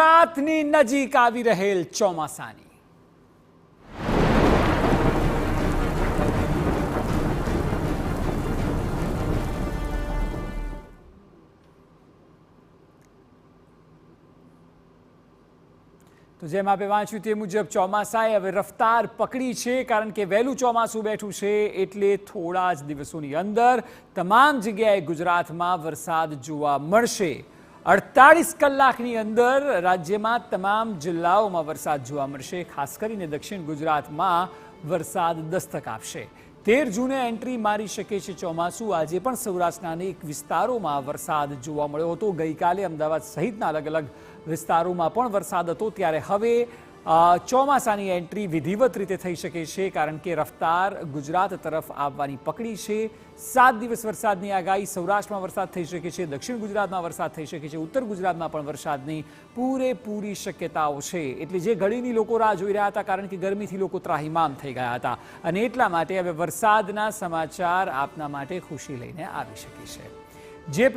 ગુજરાતની નજીક આવી રહેલ ચોમાસાની તો જેમ આપણે વાંચ્યું તે મુજબ ચોમાસાએ હવે રફતાર પકડી છે, કારણ કે વહેલું ચોમાસું બેઠું છે એટલે થોડા જ દિવસોની અંદર તમામ જગ્યાએ ગુજરાતમાં વરસાદ જોવા મળશે। 48 કલાકની અંદર રાજ્યમાં તમામ જિલ્લાઓમાં વરસાદ જોવા મળશે। ખાસ કરીને દક્ષિણ ગુજરાતમાં વરસાદ દસ્તક આપશે। 13 જૂને એન્ટ્રી મારી શકે છે ચોમાસું। આજે પણ સૌરાષ્ટ્રના અનેક વિસ્તારોમાં વરસાદ જોવા મળ્યો હતો। ગઈકાલે અમદાવાદ સહિતના અલગ અલગ વિસ્તારોમાં પણ વરસાદ હતો, ત્યારે હવે ચોમાસાની એન્ટ્રી વિધિવત રીતે થઈ શકે છે, કારણ કે રફતાર ગુજરાત તરફ આવવાની પકડી છે। 7 દિવસ વરસાદની આગાહી। સૌરાષ્ટ્રમાં વરસાદ થઈ શકે છે, દક્ષિણ ગુજરાતમાં વરસાદ થઈ શકે છે, ઉત્તર ગુજરાતમાં પણ વરસાદની પૂરેપૂરી શક્યતાઓ છે। એટલે જે ઘડીની લોકો રાહ જોઈ રહ્યા હતા, કારણ કે ગરમીથી લોકો ત્રાહિમામ થઈ ગયા હતા, અને એટલા માટે હવે વરસાદના સમાચાર આપના માટે ખુશી લઈને આવી શકે છે। જે